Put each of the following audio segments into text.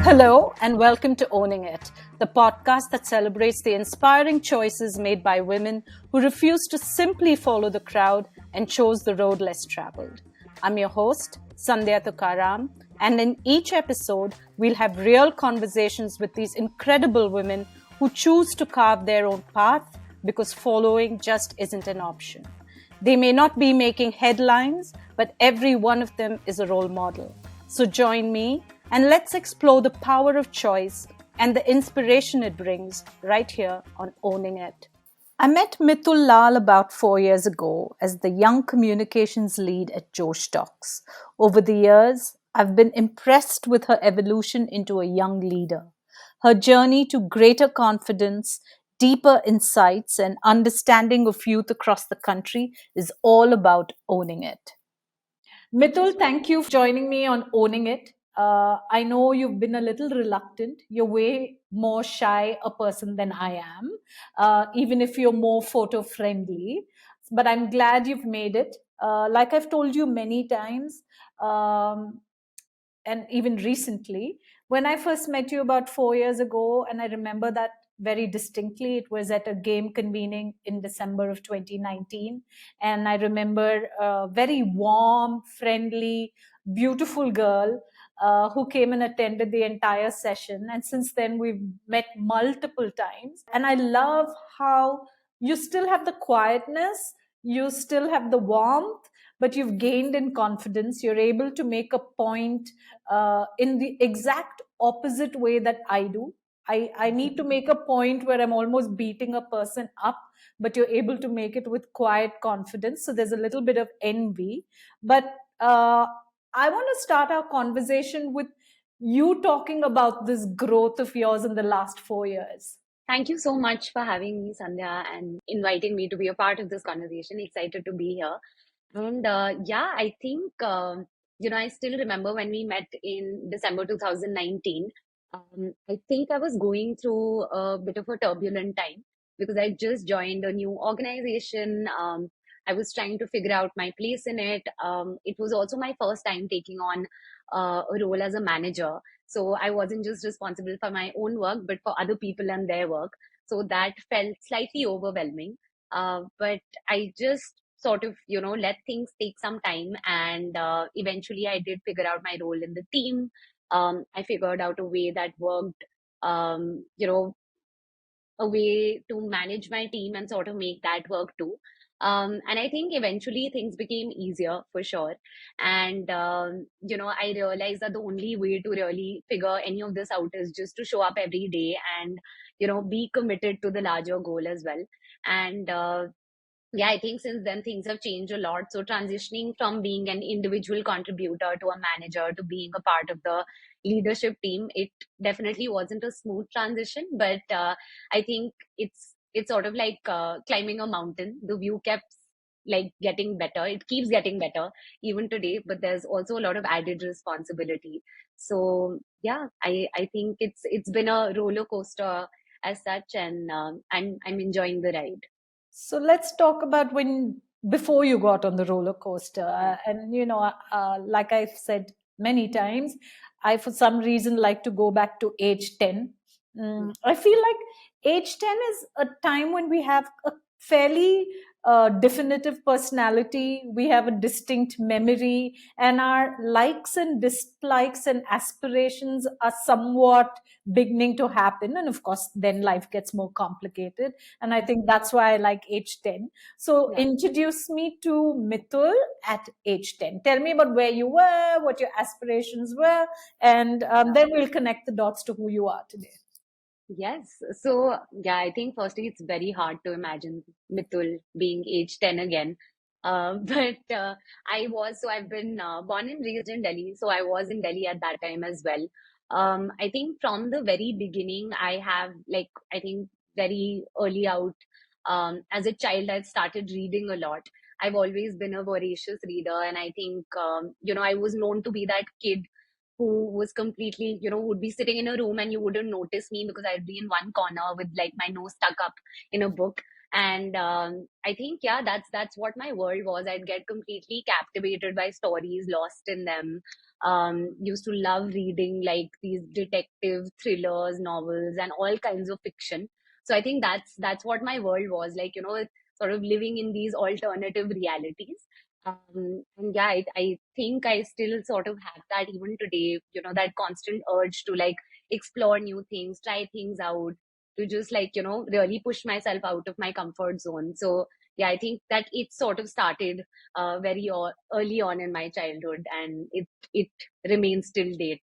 Hello, and welcome to Owning It, the podcast that celebrates the inspiring choices made by women who refuse to simply follow the crowd and chose the road less traveled. I'm your host, Sandhya Thukaram, and in each episode, we'll have real conversations with these incredible women who choose to carve their own path because following just isn't an option. They may not be making headlines, but every one of them is a role model. So join me and let's explore the power of choice and the inspiration it brings right here on Owning It. I met Mitul Lall about 4 years ago as the young communications lead at Josh Talks. Over the years, I've been impressed with her evolution into a young leader. Her journey to greater confidence, deeper insights, and understanding of youth across the country is all about owning it. Mitul, thank you for joining me on Owning It. I know you've been a little reluctant. You're way more shy a person than I am, even if you're more photo friendly. But I'm glad you've made it. Like I've told you many times, um, and even recently, when I first met you about 4 years ago, and I remember that very distinctly, it was at a game convening in December of 2019. And I remember a very warm, friendly, beautiful girl who came and attended the entire session. And since then, we've met multiple times. And I love how you still have the quietness, you still have the warmth, but you've gained in confidence. You're able to make a point in the exact opposite way that I do. I need to make a point where I'm almost beating a person up, but you're able to make it with quiet confidence. So there's a little bit of envy. But I want to start our conversation with you talking about this growth of yours in the last 4 years. Thank you so much for having me, Sandhya, and inviting me to be a part of this conversation. Excited to be here. And yeah, I think, I still remember when we met in December 2019. I think I was going through a bit of a turbulent time because I just joined a new organization. I was trying to figure out my place in it. It was also my first time taking on a role as a manager. So I wasn't just responsible for my own work, but for other people and their work. So that felt slightly overwhelming. But I just sort of, let things take some time. And eventually I did figure out my role in the team. I figured out a way that worked, um, you know, a way to manage my team and sort of make that work too. And I think eventually things became easier for sure. And, I realized that the only way to really figure any of this out is just to show up every day and, be committed to the larger goal as well. And, yeah, I think since then things have changed a lot. So transitioning from being an individual contributor to a manager to being a part of the leadership team, it definitely wasn't a smooth transition, but I think it's sort of like climbing a mountain. The view kept like getting better. It keeps getting better even today, but there's also a lot of added responsibility. So yeah, I think it's been a roller coaster as such, and I'm enjoying the ride. So let's talk about when before you got on the roller coaster. Yeah. And like I've said many times, I for some reason like to go back to age 10. I feel like age 10 is a time when we have a fairly definitive personality, we have a distinct memory, and our likes and dislikes and aspirations are somewhat beginning to happen. And of course, then life gets more complicated, and I think that's why I like age 10. So Yeah. introduce me to Mitul at age 10. Tell me about where you were, what your aspirations were, and Yeah. then we'll connect the dots to who you are today. Yes. So, yeah, I think firstly, it's very hard to imagine Mitul being age 10 again. But I've been born and raised in Delhi. So I was in Delhi at that time as well. I think from the very beginning, I have like, I think very early out, as a child, I've started reading a lot. I've always been a voracious reader. And I think, I was known to be that kid who was completely, would be sitting in a room and you wouldn't notice me because I'd be in one corner with like my nose stuck up in a book. And I think, yeah, that's what my world was. I'd get completely captivated by stories, lost in them. Used to love reading like these detective thrillers, novels, and all kinds of fiction. So I think that's what my world was like, sort of living in these alternative realities. And yeah, I think I still sort of have that even today, that constant urge to like explore new things, try things out, to just like, really push myself out of my comfort zone. So yeah, I think that it sort of started early on in my childhood, and it remains till date.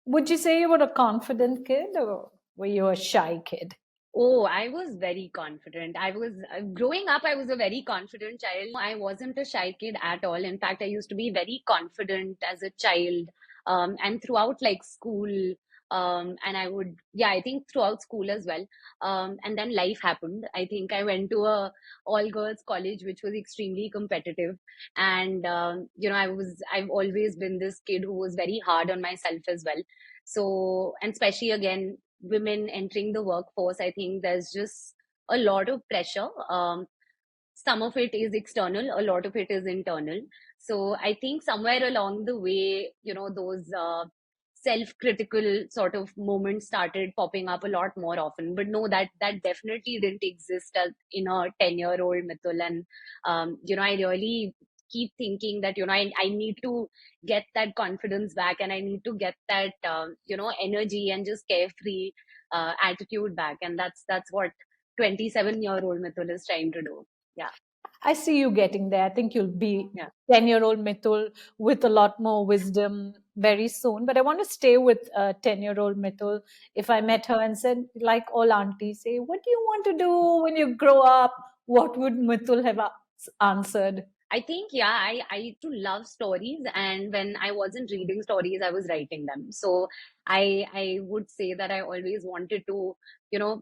Would you say you were a confident kid or were you a shy kid? Oh, I was very confident. I was growing up, I was a very confident child. I wasn't a shy kid at all. In fact, I used to be very confident as a child, and throughout like school. And I would, yeah, I think throughout school as well. And then life happened. I think I went to a all girls college, which was extremely competitive. And, I've always been this kid who was very hard on myself as well. So, and especially again, women entering the workforce, I think there's just a lot of pressure. Some of it is external, a lot of it is internal. So I think somewhere along the way, those self-critical sort of moments started popping up a lot more often. But no, that definitely didn't exist in a 10-year-old Mitul. And I really keep thinking that I need to get that confidence back, and I need to get that energy and just carefree attitude back. And that's what 27-year-old Mitul is trying to do. Yeah. I see you getting there. I think you'll be Yeah. 10-year-old Mitul with a lot more wisdom very soon. But I want to stay with 10-year-old Mitul. If I met her and said, like all aunties say, what do you want to do when you grow up? What would Mitul have answered? I think, yeah, I used to love stories, and when I wasn't reading stories, I was writing them. So I would say that I always wanted to,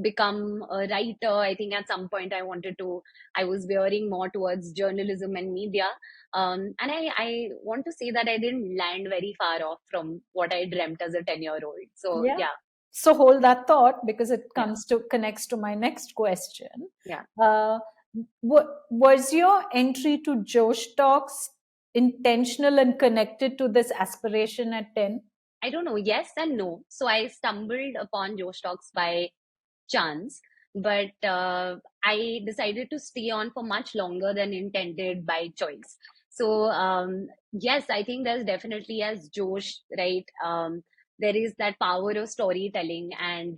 become a writer. I think at some point I was veering more towards journalism and media. And I want to say that I didn't land very far off from what I dreamt as a 10-year-old. So Yeah. yeah, So hold that thought because it yeah, connects to my next question. yeah. Uh, was your entry to Josh Talks intentional and connected to this aspiration at 10? I don't know, yes and no. So I stumbled upon Joe Stocks by chance, but I decided to stay on for much longer than intended by choice. So, yes, I think there's definitely, as Josh, right? There is that power of storytelling, and,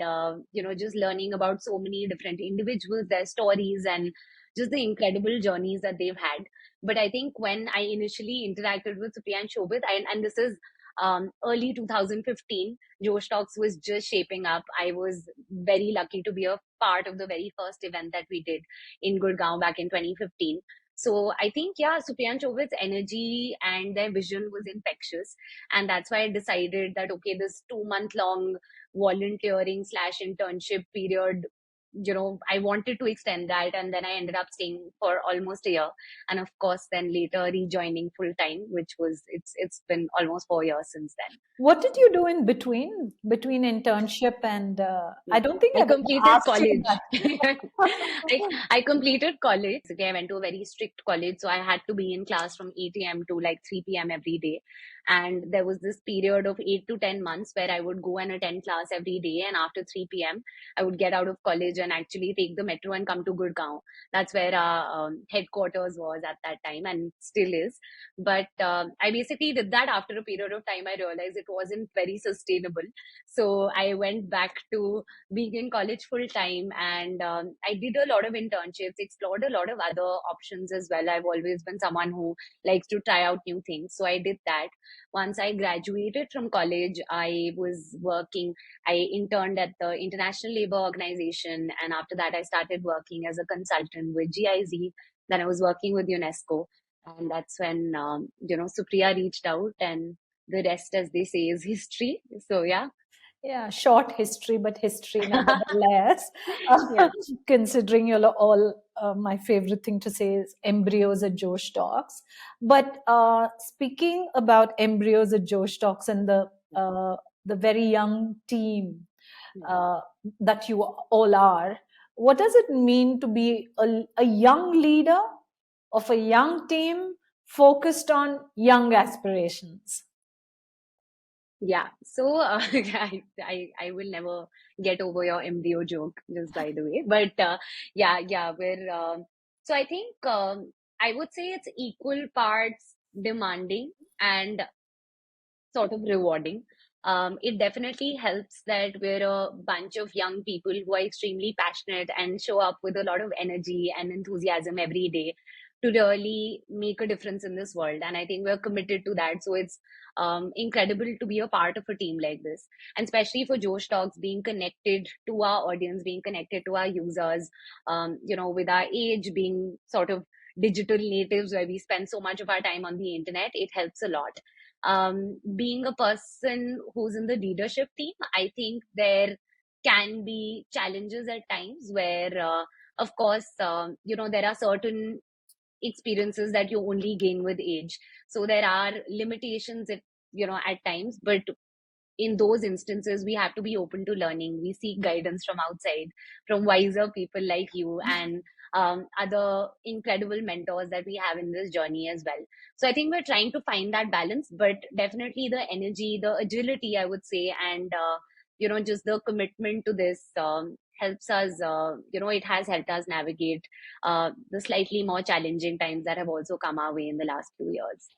just learning about so many different individuals, their stories, and just the incredible journeys that they've had. But I think when I initially interacted with Supriya and Shobit, and this is early 2015, Josh Talks was just shaping up. I was very lucky to be a part of the very first event that we did in Gurgaon back in 2015. So I think, yeah, Supriyan Chauvet's energy and their vision was infectious. And that's why I decided that, okay, this 2 month long volunteering slash internship period, I wanted to extend that. And then I ended up staying for almost a year. And of course, then later rejoining full time, which was, it's been almost 4 years since then. What did you do in between internship and I Yeah. don't think I I've ever completed asked you college. that. I completed college. Okay, I went to a very strict college, so I had to be in class from 8 a.m. to like 3 p.m. every day. And there was this period of 8 to 10 months where I would go and attend class every day. And after 3 p.m., I would get out of college and actually take the metro and come to Gurgaon. That's where our headquarters was at that time, and still is. But I basically did that. After a period of time, I realized it wasn't very sustainable. So I went back to being in college full time, and I did a lot of internships, explored a lot of other options as well. I've always been someone who likes to try out new things, so I did that. Once I graduated from college, I was working. I interned at the International Labour Organization, and after that I started working as a consultant with GIZ. Then I was working with UNESCO, and that's when Supriya reached out, and the rest, as they say, is history. So yeah. Yeah, short history, but history nevertheless. Uh, Yeah. considering you're all, my favorite thing to say is embryos at Josh Talks. But speaking about embryos at Josh Talks and the very young team Yeah. uh, that you all are, what does it mean to be a young leader of a young team focused on young aspirations? Yeah. So I will never get over your embryo joke, just by the way. But yeah, we're so I think I would say it's equal parts demanding and sort of rewarding. It definitely helps that we're a bunch of young people who are extremely passionate and show up with a lot of energy and enthusiasm every day to really make a difference in this world. And I think we're committed to that. So it's incredible to be a part of a team like this. And especially for Josh Talks, being connected to our audience, being connected to our users, with our age, being sort of digital natives where we spend so much of our time on the internet, it helps a lot. Being a person who's in the leadership team, I think there can be challenges at times where, of course, there are certain experiences that you only gain with age. So there are limitations at times, but in those instances, we have to be open to learning. We seek guidance from outside, from wiser people like you and other incredible mentors that we have in this journey as well. So I think we're trying to find that balance, but definitely the energy, the agility, I would say, and just the commitment to this helps us. It has helped us navigate the slightly more challenging times that have also come our way in the last few years.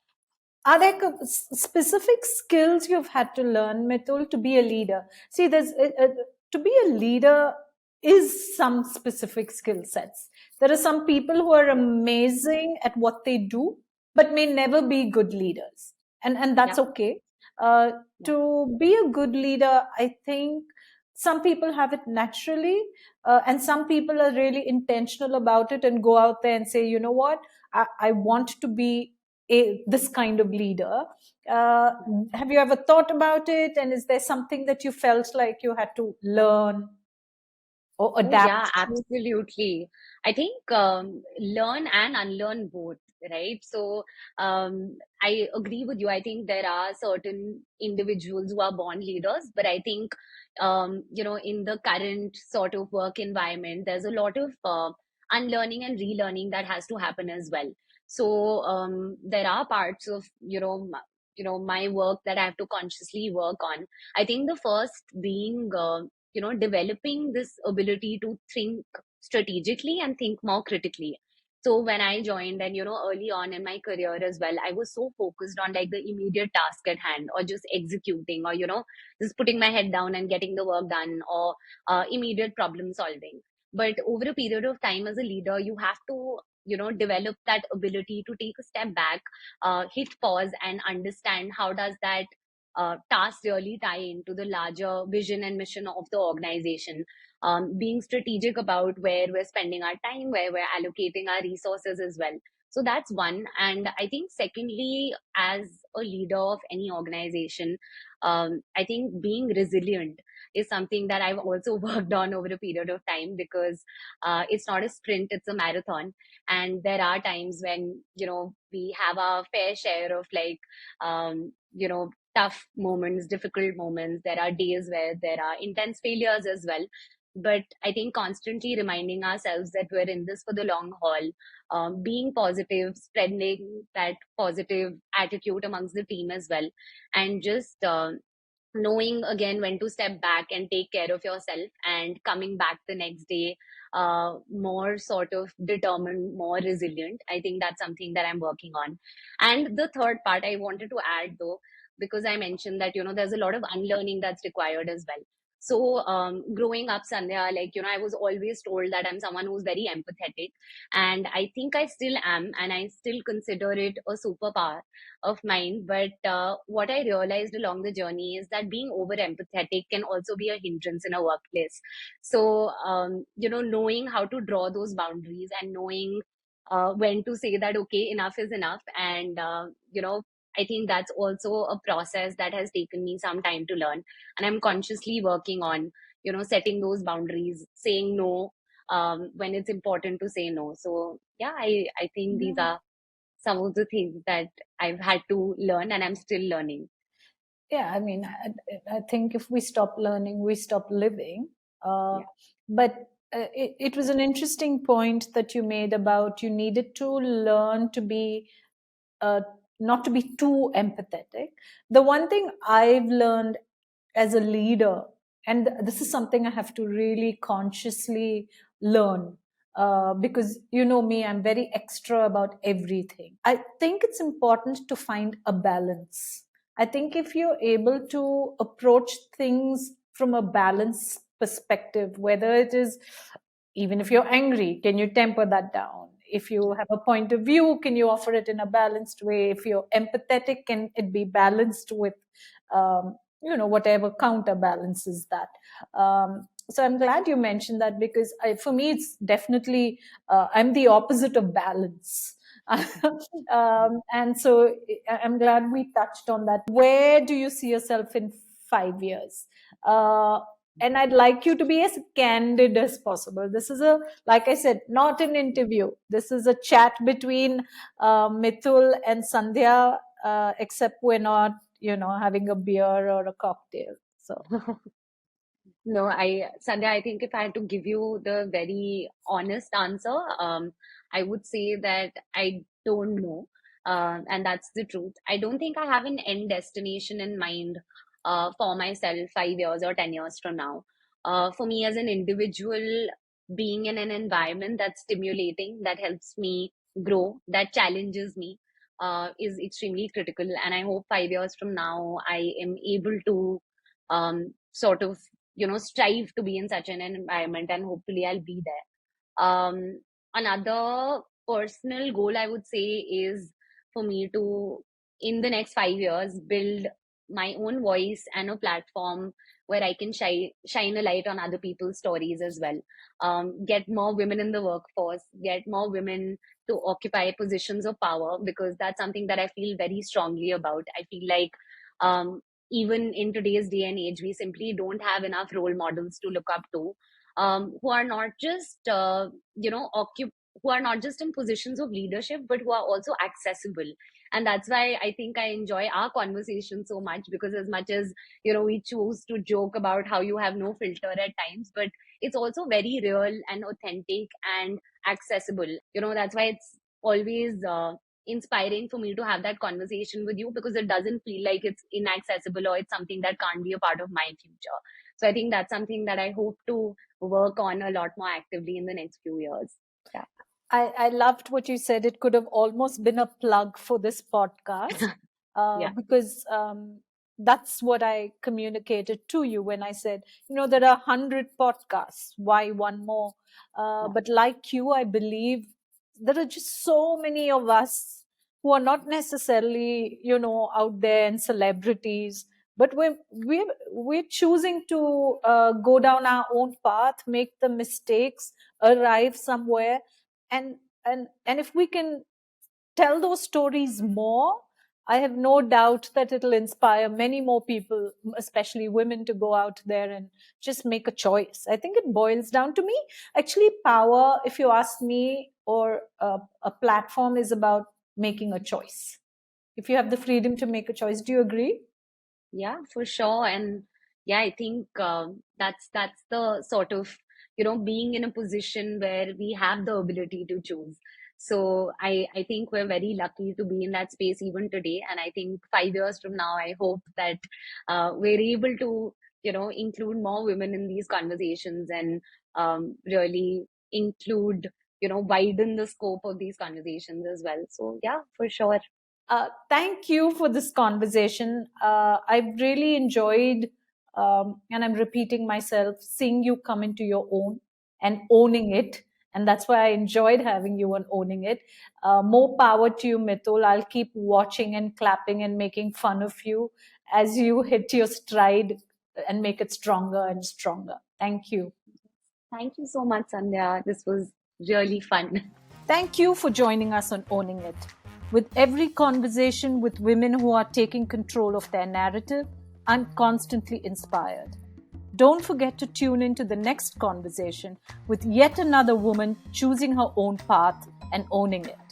Are there specific skills you've had to learn, Mitul, to be a leader? See, to be a leader is some specific skill sets. There are some people who are amazing at what they do, but may never be good leaders, and that's Yeah, okay. yeah. To be a good leader, I think some people have it naturally, and some people are really intentional about it and go out there and say, you know what, I want to be this kind of leader. Uh, have you ever thought about it? And is there something that you felt like you had to learn or Oh, yeah, adapt to? absolutely. I think learn and unlearn both, right? So I agree with you. I think there are certain individuals who are born leaders, but I think, in the current sort of work environment, there's a lot of unlearning and relearning that has to happen as well. So there are parts of, my work that I have to consciously work on. I think the first being, developing this ability to think strategically and think more critically. So when I joined and, early on in my career as well, I was so focused on like the immediate task at hand or just executing or, just putting my head down and getting the work done or immediate problem solving. But over a period of time as a leader, you have to, develop that ability to take a step back, hit pause and understand how does that tasks really tie into the larger vision and mission of the organization. Being strategic about where we're spending our time, where we're allocating our resources as well. So that's one. And I think, secondly, as a leader of any organization, I think being resilient is something that I've also worked on over a period of time because it's not a sprint, it's a marathon. And there are times when, we have our fair share of like, tough moments, difficult moments. There are days where there are intense failures as well. But I think constantly reminding ourselves that we're in this for the long haul, being positive, spreading that positive attitude amongst the team as well, and just knowing again when to step back and take care of yourself and coming back the next day more sort of determined, more resilient. I think that's something that I'm working on. And the third part I wanted to add though, because I mentioned that, there's a lot of unlearning that's required as well. So growing up, Sandhya, like, I was always told that I'm someone who's very empathetic. And I think I still am, and I still consider it a superpower of mine. But what I realized along the journey is that being over empathetic can also be a hindrance in a workplace. So, knowing how to draw those boundaries and knowing when to say that, okay, enough is enough. And, I think that's also a process that has taken me some time to learn. And I'm consciously working on, setting those boundaries, saying no when it's important to say no. So, yeah, I think these Yeah. are some of the things that I've had to learn and I'm still learning. Yeah, I mean, I think if we stop learning, we stop living. Uh, Yeah. but it was an interesting point that you made about you needed to learn to be uh, not to be too empathetic. The one thing I've learned as a leader, and this is something I have to really consciously learn, because you know me, I'm very extra about everything. I think it's important to find a balance. I think if you're able to approach things from a balanced perspective, whether it is, even if you're angry, can you temper that down? If you have a point of view, can you offer it in a balanced way? If you're empathetic, can it be balanced with whatever counterbalances that? So I'm glad you mentioned that, because for me it's definitely, I'm the opposite of balance. And so I'm glad we touched on that. Where do you see yourself in 5 years? uh, and I'd like you to be as candid as possible. This is a, like I said, not an interview. This is a chat between Mitul and Sandhya, except we're not, having a beer or a cocktail. So No, Sandhya, I think if I had to give you the very honest answer, I would say that I don't know. And that's the truth. I don't think I have an end destination in mind for myself 5 years or 10 years from now. For me as an individual, being in an environment that's stimulating, that helps me grow, that challenges me, is extremely critical. And I hope 5 years from now, I am able to sort of strive to be in such an environment, and hopefully I'll be there. Another personal goal I would say is for me to, in the next 5 years, build my own voice and a platform where I can shine a light on other people's stories as well. Get more women in the workforce, get more women to occupy positions of power, because that's something that I feel very strongly about. I feel like um, even in today's day and age, we simply don't have enough role models to look up to, who are not just who are not just in positions of leadership, but who are also accessible. And that's why I think I enjoy our conversation so much, because as much as we choose to joke about how you have no filter at times, but it's also very real and authentic and accessible. That's why it's always inspiring for me to have that conversation with you, because it doesn't feel like it's inaccessible or it's something that can't be a part of my future. So I think that's something that I hope to work on a lot more actively in the next few years. Yeah. I loved what you said. It could have almost been a plug for this podcast, Yeah. because that's what I communicated to you when I said, there are 100 podcasts. Why one more? Yeah. But like you, I believe there are just so many of us who are not necessarily, out there and celebrities, but we're choosing to go down our own path, make the mistakes, arrive somewhere, and and if we can tell those stories more, I have no doubt that it'll inspire many more people, especially women, to go out there and just make a choice. I think it boils down to me, actually, power, if you ask me, or a platform is about making a choice. If you have the freedom to make a choice, do you agree? Yeah, for sure. And yeah, I think that's the sort of being in a position where we have the ability to choose. So I think we're very lucky to be in that space even today. And I think 5 years from now, I hope that we're able to include more women in these conversations, and really include widen the scope of these conversations as well. So yeah, for sure. Thank you for this conversation. I've really enjoyed, and I'm repeating myself, seeing you come into your own and owning it. And that's why I enjoyed having you on owning it. More power to you, Mitul. I'll keep watching and clapping and making fun of you as you hit your stride and make it stronger and stronger. Thank you. Thank you so much, Sandhya. This was really fun. Thank you for joining us on Owning It. With every conversation with women who are taking control of their narrative, I'm constantly inspired. Don't forget to tune into the next conversation with yet another woman choosing her own path and owning it.